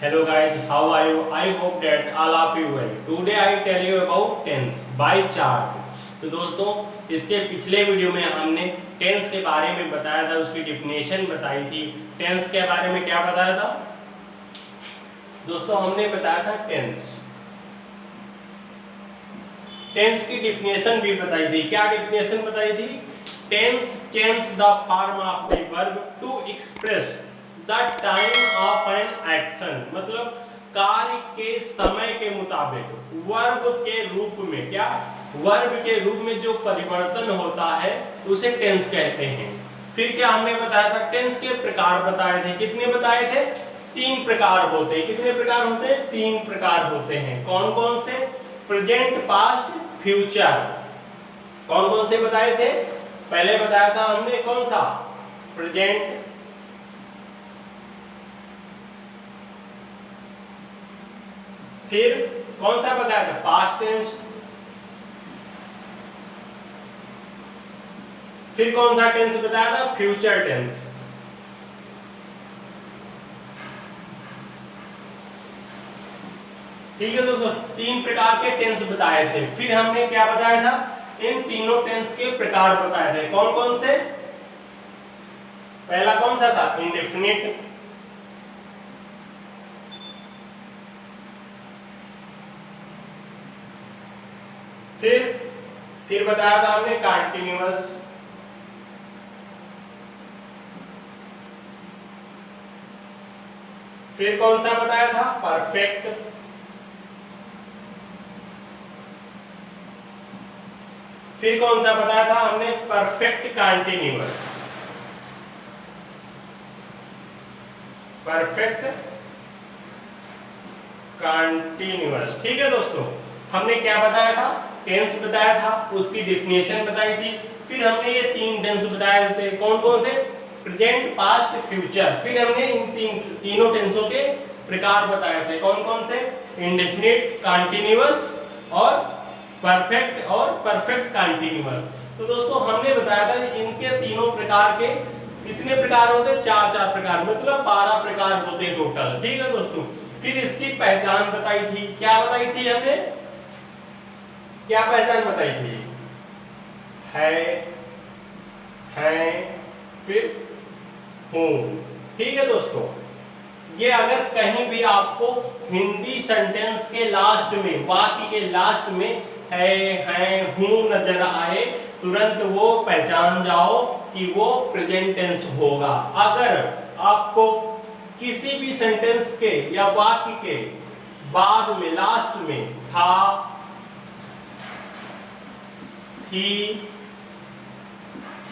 Hello guys, how are you? I hope that all of you well. Today I tell you about tense by chart. तो दोस्तों इसके पिछले video में हमने tense के बारे में बताया था, उसकी डिफिनेशन बताई थी। टेंस के बारे में क्या बताया था दोस्तों? हमने बताया था टेंस की डिफिनेशन भी बताई थी। क्या डिफिनेशन बताई थी? Tense change the form of the verb to express the time of an action, मतलब कार्य के समय के मुताबिक वर्ब के रूप में, क्या वर्ब के रूप में जो परिवर्तन होता है उसे टेंस कहते हैं। फिर क्या हमने बताया था? टेंस के प्रकार बताए थे। कितने बताए थे? 3 प्रकार होते हैं। कितने प्रकार होते हैं? 3 प्रकार होते हैं। कौन कौन से? Present, past, future. कौन कौन से बताए थे? पहले बताया था हमने कौन सा? प्रेजेंट, फिर कौन सा बताया था? पास्ट टेंस, फिर कौन सा टेंस बताया था? Future tense. ठीक है दोस्तों, 3 प्रकार के टेंस बताए थे। फिर हमने क्या बताया था? इन तीनों टेंस के प्रकार बताए थे। कौन कौन से? पहला कौन सा था? इंडेफिनिट, फिर बताया था हमने कंटीन्यूअस, फिर कौन सा बताया था? परफेक्ट, फिर कौन सा बताया था हमने? Perfect continuous, perfect continuous. ठीक है दोस्तों, हमने क्या बताया था? टेंस बताया था, उसकी डिफिनेशन बताई थी। फिर हमने ये 3 टेंस बताए थे। कौन कौन से? Present, past, future. फिर हमने इन तीनों टेंसों के प्रकार बताए थे। कौन कौन से? इंडेफिनिट, कंटीन्यूअस और परफेक्ट और परफेक्ट कंटीन्यूअस। तो दोस्तों हमने बताया था इनके तीनों प्रकार के कितने प्रकार होते? 4 प्रकार, मतलब 12 प्रकार होते टोटल। ठीक है दोस्तों, फिर इसकी पहचान बताई थी। क्या बताई थी हमने? क्या पहचान बताई थी? है, फिर हूं। ठीक है दोस्तों, ये अगर कहीं भी आपको हिंदी सेंटेंस के लास्ट में, वाक्य के लास्ट में है, हूं नजर आए, तुरंत वो पहचान जाओ कि वो प्रेजेंट टेंस होगा। अगर आपको किसी भी सेंटेंस के या वाक्य के बाद में, लास्ट में था, थी,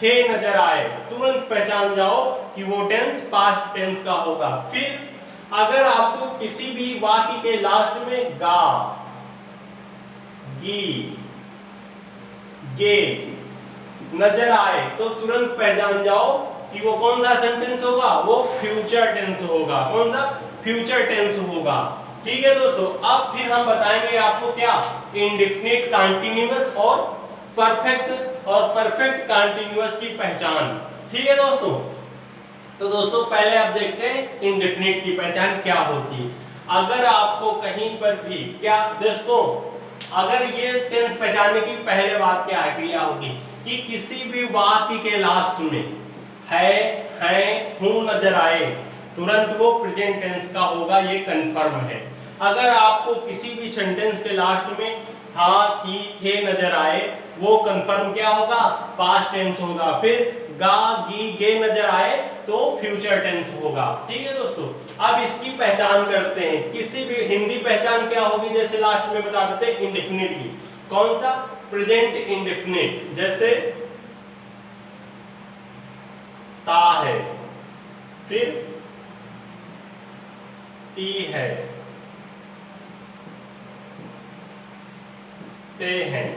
थे नजर आए, तुरंत पहचान जाओ कि वो टेंस पास्ट टेंस का होगा। फिर अगर आपको किसी भी वाक्य के लास्ट में गा, गी, गे नजर आए तो तुरंत पहचान जाओ कि वो कौन सा सेंटेंस होगा? वो फ्यूचर टेंस होगा। कौन सा? फ्यूचर टेंस होगा। ठीक है दोस्तों, अब फिर हम बताएंगे आपको क्या? इंडेफिनिट, कंटीन्यूअस और परफेक्ट और परफेक्ट कंटीन्यूअस की पहचान। ठीक है दोस्तों, तो दोस्तों पहले आप देखते हैं इंडेफिनिट की पहचान क्या होती है। अगर आपको कहीं पर भी, क्या दोस्तों, अगर ये टेंस पहचानने की पहले बात क्या है, क्रिया होगी कि किसी भी वाक्य के लास्ट में है, हूं नजर आए, तुरंत वो प्रेजेंट टेंस का होगा, ये कंफर्म है। अगर आपको किसी भी सेंटेंस के लास्ट में था, थी, थे नजर आए, वो कंफर्म क्या होगा? पास्ट टेंस होगा। फिर गा, गी, गे नजर आए तो फ्यूचर टेंस होगा। ठीक है दोस्तों, अब इसकी पहचान करते हैं। किसी भी हिंदी पहचान क्या होगी? जैसे लास्ट में बता देते हैं इंडेफिनिट की। कौन सा? Present indefinite. जैसे ता है, फिर ती है, ते हैं।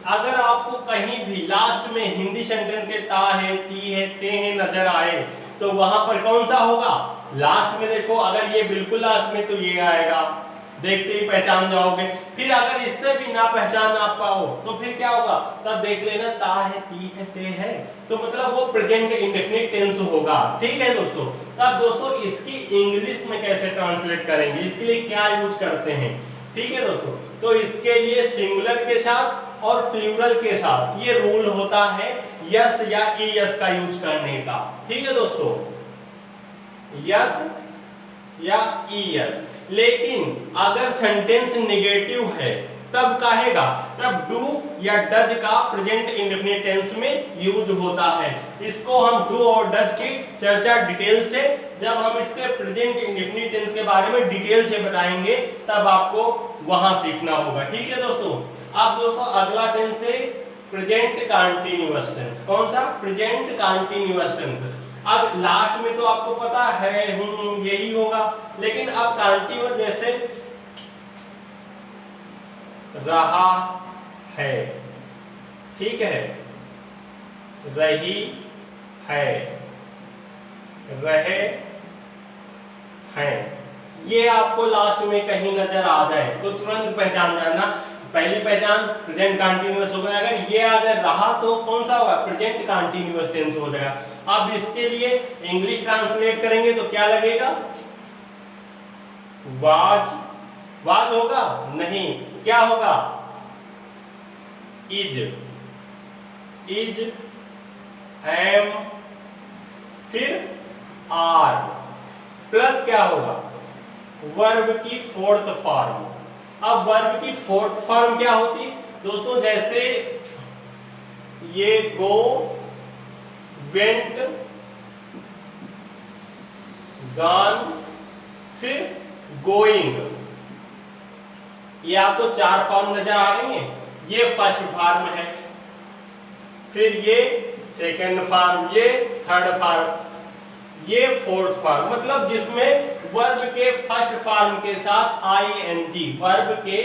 अगर आपको कहीं भी लास्ट में हिंदी सेंटेंस के ता है, ती है, ते हैं नजर आए तो वहां पर कौन सा होगा? लास्ट में देखो, अगर ये बिल्कुल लास्ट में तो ये आएगा, देखते ही पहचान जाओगे। फिर अगर इससे भी ना पहचान आप पाओ तो फिर क्या होगा, तब देख लेना ता है, ती है, ते है, तो मतलब वो प्रेजेंट इंडेफिनिट टेंस होगा। ठीक है दोस्तों। तब दोस्तों इसकी इंग्लिश में कैसे ट्रांसलेट करेंगे, इसके लिए क्या यूज करते हैं। ठीक है दोस्तों, तो इसके लिए सिंगुलर के साथ और प्लूरल के साथ ये रूल होता है यस या ई यस का यूज करने का। ठीक है दोस्तों, यस या ई यस। लेकिन अगर सेंटेंस नेगेटिव है तब कहेगा, तब डू या डज का प्रेजेंट इंडेफिनिट टेंस में यूज होता है। इसको हम डू और डज की चर्चा डिटेल से, जब हम इसके प्रेजेंट इंडेफिनिट टेंस के बारे में डिटेल से बताएंगे तब आपको वहां सीखना होगा। ठीक है दोस्तों। अब दोस्तों अगला टेंस है प्रेजेंट कंटीन्यूअस टेंस। कौन सा, प्रेजेंट कंटीन्यूअस टेंस। अब लास्ट में तो आपको पता है यही होगा, लेकिन अब कंटीन्यूअस जैसे रहा है, ठीक है, रही है, रहे हैं, ये आपको लास्ट में कहीं नजर आ जाए तो तुरंत पहचान जाना। पहली पहचान प्रेजेंट कंटीन्यूअस होगा, अगर ये अगर रहा तो कौन सा होगा, प्रेजेंट कंटीन्यूअस टेंस हो जाएगा। अब इसके लिए इंग्लिश ट्रांसलेट करेंगे तो क्या लगेगा, वाज, वाज होगा नहीं, क्या होगा, इज, इज, एम, फिर आर, प्लस क्या होगा, वर्ब की फोर्थ फॉर्म। अब वर्ब की फोर्थ फॉर्म क्या होती दोस्तों, जैसे ये गो, वेंट, गॉन, फिर गोइंग, ये आपको चार फॉर्म नजर आ रही हैं। ये फर्स्ट फॉर्म है, फिर ये सेकंड फॉर्म, ये थर्ड फॉर्म, ये फोर्थ फॉर्म, मतलब जिसमें वर्ब के फर्स्ट फॉर्म के साथ आईएनजी, वर्ब के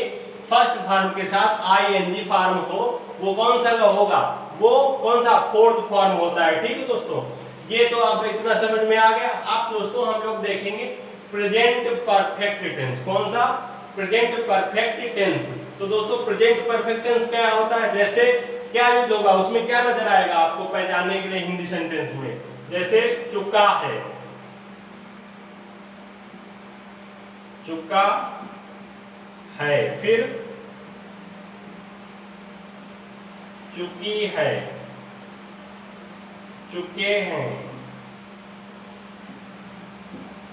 फर्स्ट फॉर्म के साथ आईएनजी फॉर्म हो, वो कौन सा होगा, वो कौन सा, फोर्थ फॉर्म होता है। ठीक है दोस्तों, ये तो आप इतना समझ में आ गया। अब दोस्तों हम लोग देखेंगे प्रेजेंट परफेक्ट टेंस। कौन सा, प्रेजेंट परफेक्ट टेंस। तो दोस्तों प्रेजेंट परफेक्ट टेंस क्या होता है, जैसे क्या यूज होगा, उसमें क्या नजर आएगा आपको पहचानने के लिए हिंदी सेंटेंस में, जैसे चुका है, चुका है, फिर चुकी है, चुके हैं।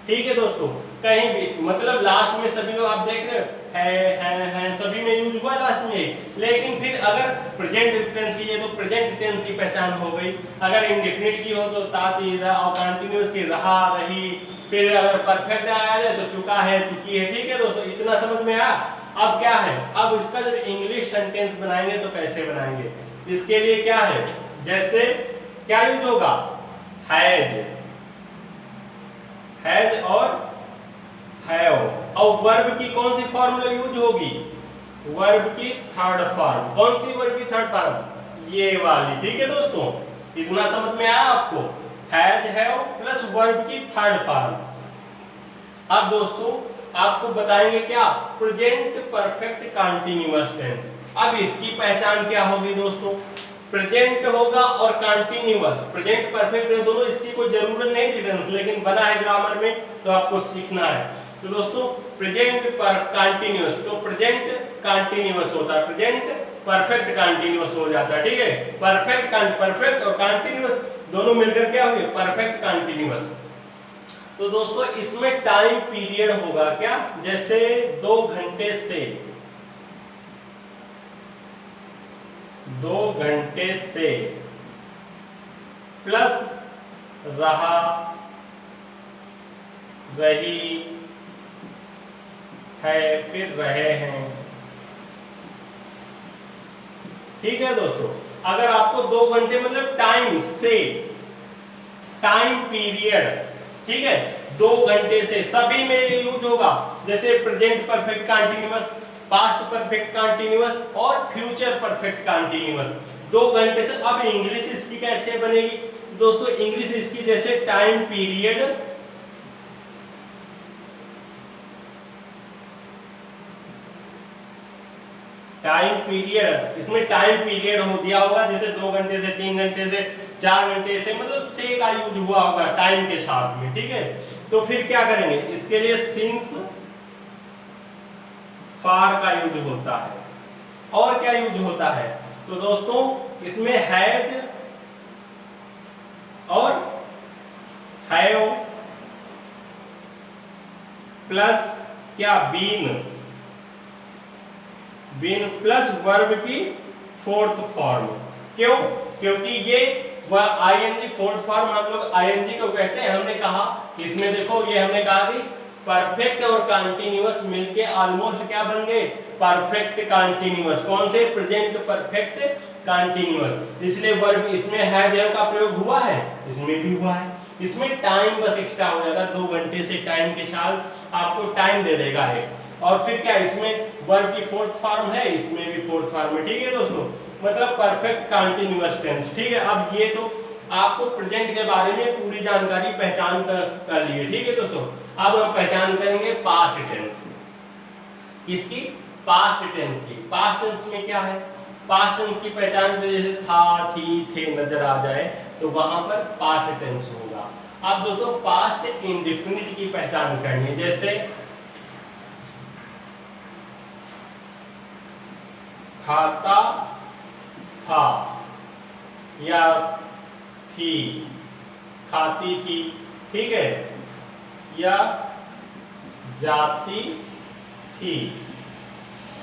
ठीक है दोस्तों, कहीं भी मतलब लास्ट में सभी लोग आप देख रहे हो है सभी में यूज हुआ लास्ट में। लेकिन फिर अगर प्रेजेंट टेंस की है तो प्रेजेंट टेंस की पहचान हो गई, अगर इंडेफिनिट की हो तो ता, ती, रा, और कंटीन्यूअस की रहा, रही, फिर अगर परफेक्ट आया जाए तो चुका है, चुकी है। ठीक है दोस्तों, इतना समझ में आया। अब क्या है, अब इसका जब इंग्लिश सेंटेंस बनाएंगे तो कैसे बनाएंगे, इसके लिए क्या है, जैसे क्या यूज होगा, हैज, हैज और हैव, और वर्ब की कौन सी फॉर्म यूज होगी, वर्ब की थर्ड फॉर्म। कौन सी वर्ब की थर्ड फॉर्म, ये वाली। ठीक है दोस्तों, इतना समझ में आया आपको, हैज, हैव प्लस वर्ब की थर्ड फॉर्म। अब दोस्तों आपको बताएंगे क्या, प्रेजेंट परफेक्ट कंटीन्यूअस टेंस। अब इसकी पहचान क्या होगी दोस्तों, प्रेजेंट होगा और कंटीन्यूअस, प्रेजेंट परफेक्ट दोनों, इसकी कोई जरूरत नहीं थी टेंस, लेकिन बना है ग्रामर में तो आपको सीखना है। तो दोस्तों प्रेजेंट पर कंटीन्यूअस, तो प्रेजेंट कंटीन्यूअस होता है, प्रेजेंट परफेक्ट कंटीन्यूअस हो जाता है। ठीक है, परफेक्ट और कंटीन्यूअस दोनों मिलकर क्या हुए, परफेक्ट कंटीन्यूअस। तो दोस्तों इसमें टाइम पीरियड होगा क्या, जैसे 2 घंटे से, 2 घंटे से, प्लस रहा, रही है, फिर रहे हैं। ठीक है दोस्तों, अगर आपको 2 घंटे मतलब टाइम से, टाइम पीरियड, ठीक है, 2 घंटे से सभी में यूज होगा, जैसे present perfect continuous, past perfect continuous और फ्यूचर परफेक्ट कंटीन्यूअस। 2 घंटे से। अब इंग्लिश इसकी कैसे बनेगी दोस्तों, इंग्लिश इसकी जैसे टाइम पीरियड, टाइम पीरियड, इसमें टाइम पीरियड हो दिया होगा, जैसे 2 घंटे से 3 घंटे से 4 घंटे से, मतलब से का यूज हुआ होगा टाइम के साथ में, ठीक है। तो फिर क्या करेंगे, इसके लिए सिंस फार का यूज होता है। और क्या यूज होता है, तो दोस्तों इसमें हैज और हैव प्लस क्या बीन, बीन प्लस वर्ब की फोर्थ फॉर्म। क्यों, क्योंकि ये आईएनजी फोर्थ फॉर्म हम लोग आईएनजी को कहते हैं। हमने कहा इसमें देखो, ये हमने कहा कि परफेक्ट और कंटीन्यूअस मिलके ऑलमोस्ट क्या बन गए, परफेक्ट कंटीन्यूअस। कौन से, प्रेजेंट परफेक्ट कंटीन्यूअस। इसलिए वर्ब इसमें हैज हैव का प्रयोग हुआ है, इसमें भी हुआ है। इसमें टाइम बस एक्स्ट्रा हो जाता है, 2 घंटे से टाइम के साथ आपको टाइम दे देगा एक। और फिर क्या, इसमें वर्ब की फोर्थ फॉर्म है, इसमें भी फोर्थ फॉर्म है, ठीक है दोस्तों। मतलब परफेक्ट कंटीन्यूअस टेंस, ठीक है। अब ये तो आपको प्रेजेंट के बारे में पूरी जानकारी पहचान कर लिए, ठीक है दोस्तों। अब हम पहचान करेंगे पास्ट टेंस। किसकी, पास्ट टेंस की। पास्ट टेंस में क्या है, पास्ट टेंस की पहचान जैसे था, थी, थे नजर आ जाए तो वहां पर पास्ट टेंस होगा। अब दोस्तों पास्ट इंडेफिनिट की पहचान करनी है, जैसे खाता था या थी, खाती थी, ठीक है, या जाती थी,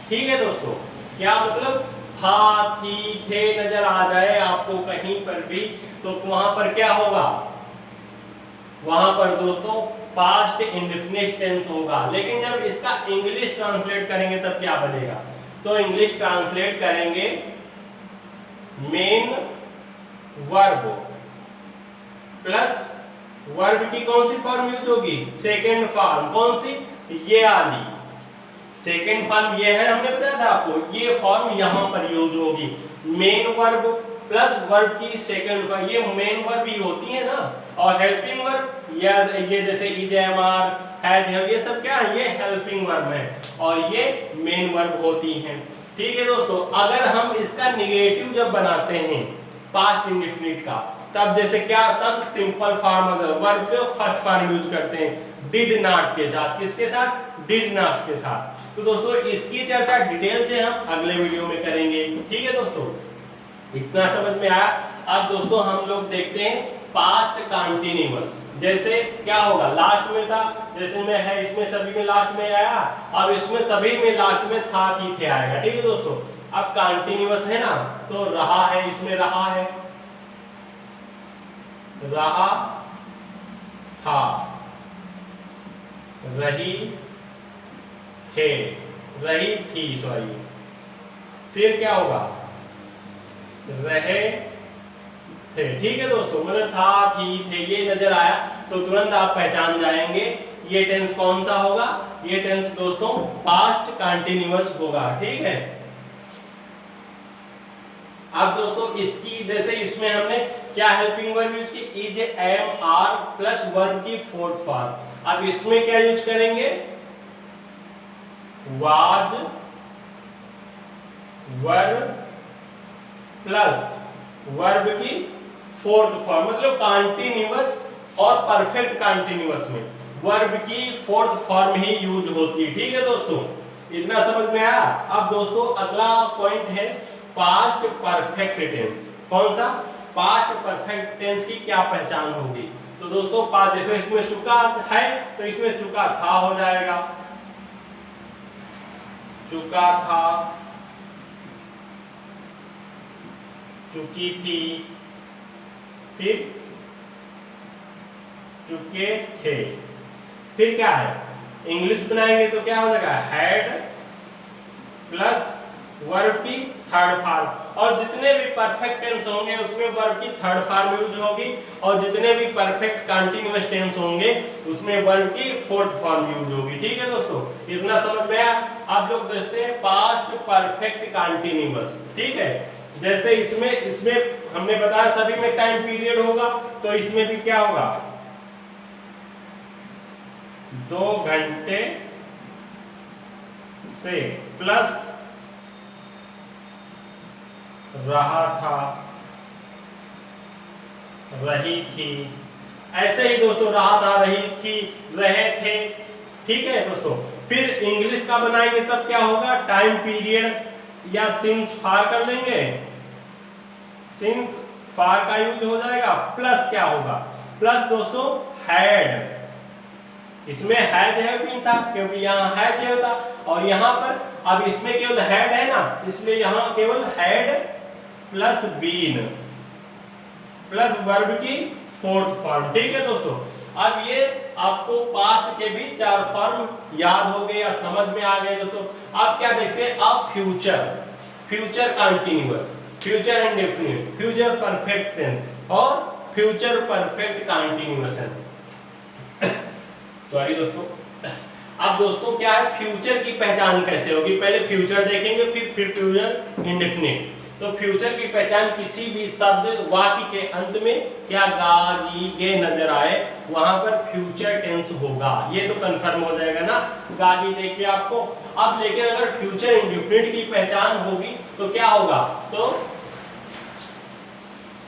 ठीक है दोस्तों। क्या मतलब, था, थी, थे नजर आ जाए आपको कहीं पर भी तो वहां पर क्या होगा, वहां पर दोस्तों पास्ट इंडेफिनिट टेंस होगा। लेकिन जब इसका इंग्लिश ट्रांसलेट करेंगे तब क्या बनेगा, तो इंग्लिश ट्रांसलेट करेंगे मेन वर्ब प्लस वर्ब की कौन सी फॉर्म यूज होगी, सेकेंड फॉर्म। कौन सी, ये वाली सेकेंड फॉर्म, ये है, हमने बताया था आपको, ये फॉर्म यहां पर यूज होगी। मेन वर्ब प्लस वर्ब की सेकेंड फॉर्म, ये मेन वर्ब ही होती है ना। और हेल्पिंग वर्ब ये जैसे is, am, are, has, have, ये सब क्या है, ये हेल्पिंग वर्ब है और ये मेन वर्ब होती हैं, ठीक है दोस्तों। अगर हम इसका निगेटिव जब बनाते हैं पास्ट इंडेफिनिट का, तब जैसे क्या, तब सिंपल फॉर्म वर्ब के फर्स्ट फॉर्म यूज करते हैं डिड नॉट के साथ। किसके साथ, डिड नॉट के साथ। तो दोस्तों इसकी चर्चा डिटेल से हम अगले वीडियो में करेंगे, ठीक है दोस्तों। इतना समझ में आया। अब दोस्तों हम लोग देखते हैं पास्ट कंटीन्यूअस। जैसे क्या होगा, लास्ट में था, जैसे में है, इसमें सभी में लास्ट में आया, अब इसमें सभी में लास्ट में था, थी, थे आएगा, ठीक है दोस्तों। अब कंटीन्यूअस है ना, तो रहा है, इसमें रहा है, रहा था, रही थे, रही थी, सॉरी। फिर क्या होगा, रहे थे, ठीक है दोस्तों। मतलब था, थी, थे, ये नजर आया तो तुरंत आप पहचान जाएंगे ये टेंस कौन सा होगा। ये टेंस दोस्तों पास्ट कंटीन्यूअस होगा, ठीक है। अब दोस्तों इसकी जैसे इसमें हमने क्या हेल्पिंग वर्ब यूज की, is, am, are plus verb की फोर्थ फॉर्म। अब इसमें क्या यूज करेंगे, वाज, वर प्लस वर्ब की फोर्थ फॉर्म। मतलब कंटीन्यूअस और परफेक्ट कंटीन्यूअस में वर्ब की फोर्थ फॉर्म ही यूज होती है, ठीक है दोस्तों। इतना समझ में आया। अब दोस्तों अगला पॉइंट है पास्ट परफेक्ट टेंस। कौन सा, पास्ट परफेक्ट टेंस की क्या पहचान होगी। तो दोस्तों पास्ट, जैसे इसमें चुका है तो इसमें चुका था हो जाएगा, चुका था, चुकी थी, फिर चुके थे। फिर क्या है, इंग्लिश बनाएंगे तो क्या हो जाएगा, हैड प्लस वर्ब की थर्ड फॉर्म। और जितने भी परफेक्ट टेंस होंगे उसमें वर्ब की थर्ड फॉर्म यूज होगी, और जितने भी परफेक्ट कंटीन्यूअस टेंस होंगे उसमें वर्ब की फोर्थ फॉर्म यूज होगी, ठीक है दोस्तों। इतना समझ में आया। आप लोग देखते हैं पास्ट परफेक्ट कंटीन्यूअस, ठीक है। जैसे इसमें हमने बताया सभी में टाइम पीरियड होगा, तो इसमें भी क्या होगा, 2 घंटे से प्लस रहा था, रही थी। ऐसे ही दोस्तों रहा था, रही थी, रहे थे। ठीक है दोस्तों। फिर इंग्लिश का बनाएंगे तब क्या होगा, टाइम पीरियड या सिंस फार कर लेंगे, सिंस फार का यूज हो जाएगा। प्लस क्या होगा, प्लस दोस्तों हैड, इसमें हैज है भी था क्योंकि यहाँ हैज है था, और यहाँ पर अब इसमें केवल हैड है ना, इसलिए यहाँ केवल had plus been plus verb की फोर्थ फॉर्म। ठीक है दोस्तों। अब ये आपको पास्ट के भी 4 फॉर्म याद हो गए या समझ में आ गए दोस्तों। अब क्या देखते हैं, अब future, future continuous, future indefinite, future perfect tense और फ्यूचर परफेक्ट कंटीन्यूअस है। सॉरी दोस्तों। अब दोस्तों क्या है, फ्यूचर की पहचान कैसे होगी, पहले फ्यूचर देखेंगे फिर फ्यूचर इंडेफिनिट। तो फ्यूचर की पहचान किसी भी शब्द वाक्य के अंत में क्या गा गी गे नजर आए वहां पर फ्यूचर टेंस होगा, ये तो कंफर्म हो जाएगा ना, गा गी देखिए आपको। अब लेकिन अगर फ्यूचर इंडेफिनिट की पहचान होगी तो क्या होगा, तो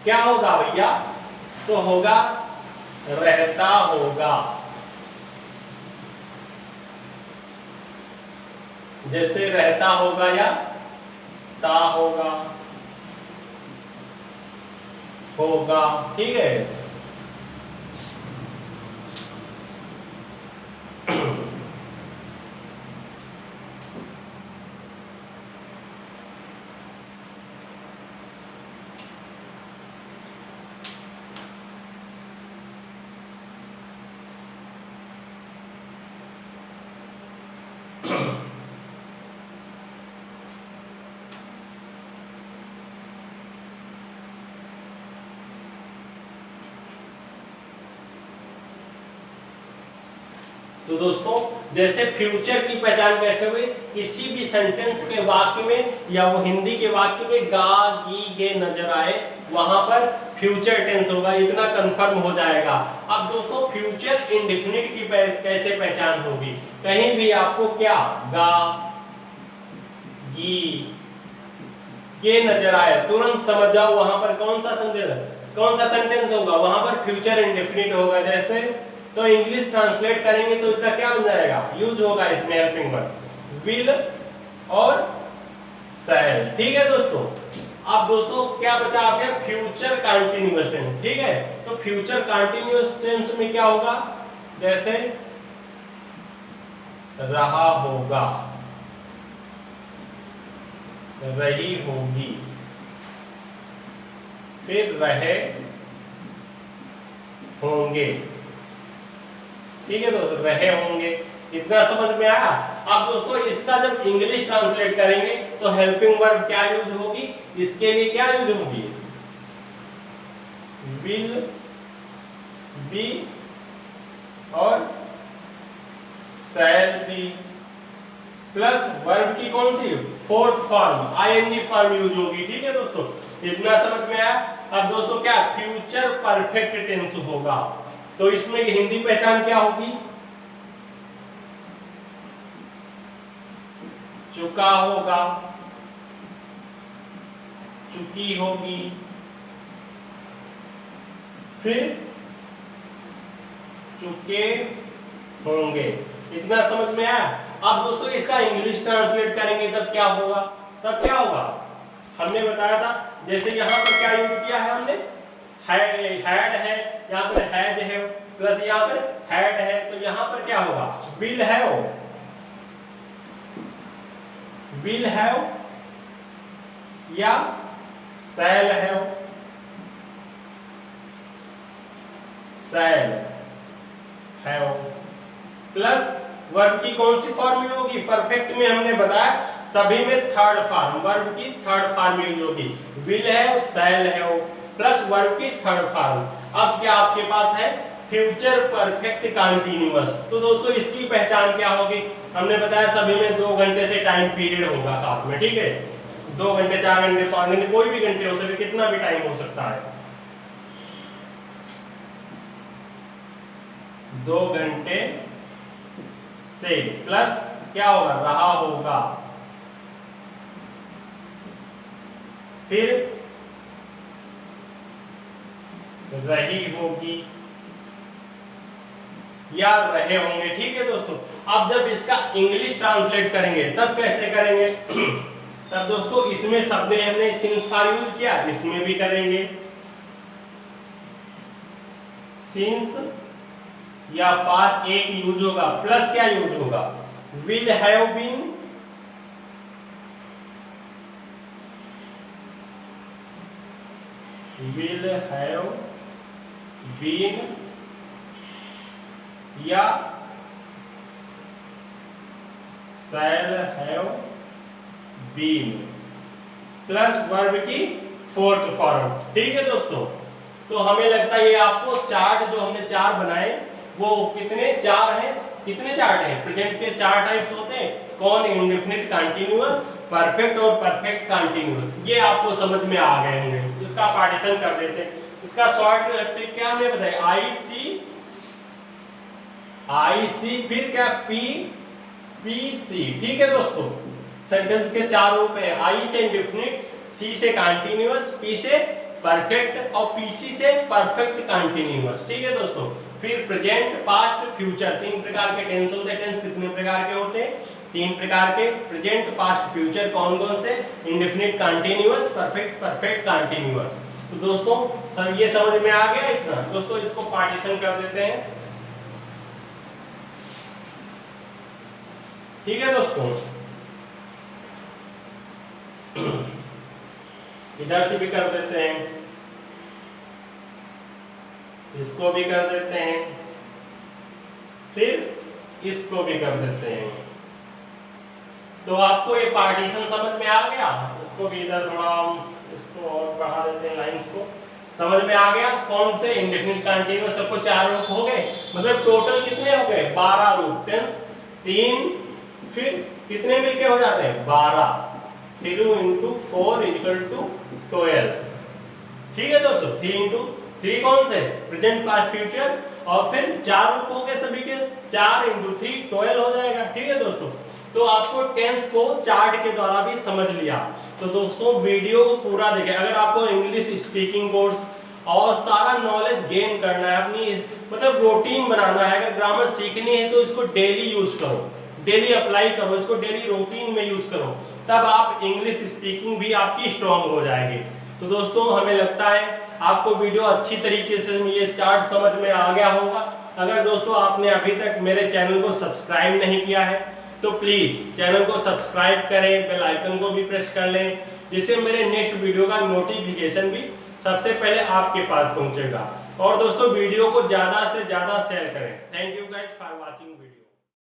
क्या होगा भैया, तो होगा रहता होगा। जैसे रहता होगा या ता होगा, होगा। ठीक है। तो दोस्तों जैसे फ्यूचर की पहचान कैसे हुई, किसी भी सेंटेंस के वाक्य में या वो हिंदी के वाक्य में गा गी गे नजर आए वहां पर फ्यूचर टेंस होगा, इतना कंफर्म हो जाएगा। अब दोस्तों फ्यूचर इंडेफिनिट की कैसे पहचान होगी, कहीं भी आपको क्या गा गी गे नजर आए तुरंत समझ जाओ वहां पर कौन सा सेंटेंस होगा, वहां पर फ्यूचर इंडेफिनिट होगा। जैसे तो इंग्लिश ट्रांसलेट करेंगे तो इसका क्या बन जाएगा, यूज होगा इसमें हेल्पिंग वर्ब विल और शैल। ठीक है दोस्तों। अब दोस्तों क्या बचा आपके, फ्यूचर कंटीन्यूअस टेंस। ठीक है। तो फ्यूचर कंटीन्यूअस टेंस में क्या होगा, जैसे रहा होगा, रही होगी, फिर रहे होंगे। ठीक है दोस्तों, रहे होंगे, इतना समझ में आया। अब दोस्तों इसका जब इंग्लिश ट्रांसलेट करेंगे तो हेल्पिंग वर्ब क्या यूज होगी, इसके लिए क्या यूज होगी, विल बी और शैल बी प्लस वर्ब की कौन सी fourth form ING form use होगी। ठीक है दोस्तों, इतना समझ में आया। अब दोस्तों क्या फ्यूचर परफेक्ट टेंस होगा, तो इसमें हिंदी पहचान क्या होगी, चुका होगा, चुकी होगी, फिर चुके होंगे। इतना समझ में आया। अब दोस्तों इसका इंग्लिश ट्रांसलेट करेंगे तब क्या होगा, हमने बताया था, जैसे यहां पर क्या यूज किया है हमने, हैड है, यहाँ पर हैज है प्लस यहाँ पर हैड है, तो यहाँ पर क्या होगा, विल हैव या शैल हैव प्लस वर्ब की कौन सी फॉर्म यूज होगी, परफेक्ट में हमने बताया सभी में थर्ड फॉर्म, वर्ब की थर्ड फॉर्म यूज होगी, will have shall have plus verb की थर्ड फॉर्म। अब क्या आपके पास है, फ्यूचर परफेक्ट कंटीन्यूअस। तो दोस्तों इसकी पहचान क्या होगी, हमने बताया सभी में 2 घंटे से टाइम पीरियड होगा साथ में। ठीक है, 2 घंटे 4 घंटे 5 घंटे कोई भी घंटे हो सकते, कितना भी टाइम हो सकता है। 2 घंटे से प्लस क्या होगा, रहा होगा, फिर रही होगी या रहे होंगे। ठीक है दोस्तों, अब जब इसका इंग्लिश ट्रांसलेट करेंगे तब कैसे करेंगे तब दोस्तों इसमें सबने हमने सिंस फॉर यूज किया, इसमें भी करेंगे सिंस या फॉर एक यूज होगा, प्लस क्या यूज होगा, will have been will have been या shall have been plus verb की फोर्थ फॉर्म। ठीक है दोस्तों, तो हमें लगता है ये आपको चार्ट जो हमने चार बनाए वो कितने चार हैं, कितने चार्ट हैं, प्रेजेंट के चार टाइप्स होते हैं, कौन, इंडेफिनिट, कंटीन्यूअस, परफेक्ट और परफेक्ट कंटीन्यूअस, ये आपको समझ में आ गए होंगे। इसका पार्टीशन कर देते हैं, इसका शॉर्ट ट्रिक क्या हमने बताया, आई सी फिर क्या पी पी सी। ठीक है दोस्तों, सेंटेंस के चार रूप है, आई से इंडेफिनिट, सी से कंटीन्यूअस, पी से परफेक्ट और पीसी से परफेक्ट कंटीन्यूअस। ठीक है दोस्तों, फिर प्रेजेंट, पास्ट, फ्यूचर, तीन प्रकार के टेंस होते हैं। टेंस कितने प्रकार के होते हैं, तीन प्रकार के, प्रेजेंट, पास्ट, फ्यूचर। कौन कौन से, indefinite, continuous, perfect, perfect continuous. तो दोस्तों सब ये समझ में आ गया इतना। दोस्तों इसको पार्टीशन कर देते हैं। ठीक है दोस्तों, इधर से भी कर देते हैं, इसको भी कर देते हैं, फिर इसको भी कर देते हैं। तो आपको ये पार्टीशन समझ में आ गया। इसको भी इधर थोड़ा इसको और बढ़ा देते हैं, लाइंस को। समझ में आ गया कौन से, इंडेफिनिट, कंटीन्यूअस, सबको चार रूप हो गए, मतलब टोटल कितने हो गए, 12 रूप। टेंस तीन, फिर कितने मिलके हो जाते हैं, 12, 3 × 4 = 12। ठीक है दोस्तों, 3 × 3 कौन से, प्रेजेंट, पास्ट, फ्यूचर, और फिर चार रूप हो गए सभी के, 4 × 3 12 हो जाएगा। ठीक है दोस्तों, तो आपको टेंस को चार्ट के द्वारा भी समझ लिया। तो दोस्तों वीडियो को पूरा देखें। अगर आपको इंग्लिश स्पीकिंग कोर्स और सारा नॉलेज गेन करना है, अपनी मतलब रूटीन बनाना है, अगर ग्रामर सीखनी है तो इसको डेली यूज करो, डेली अप्लाई करो, इसको डेली रूटीन में यूज करो, तब आप इंग्लिश स्पीकिंग भी आपकी स्ट्रांग हो जाएगी। तो दोस्तों हमें लगता है आपको वीडियो अच्छी तरीके से ये चार्ट समझ में आ गया होगा। अगर दोस्तों आपने अभी तक मेरे चैनल को सब्सक्राइब नहीं किया है तो प्लीज चैनल को सब्सक्राइब करें, बेल आइकन को भी प्रेस कर लें, जिससे मेरे नेक्स्ट वीडियो का नोटिफिकेशन भी सबसे पहले आपके पास पहुंचेगा। और दोस्तों वीडियो को ज्यादा से ज्यादा शेयर करें। Thank you guys for watching video.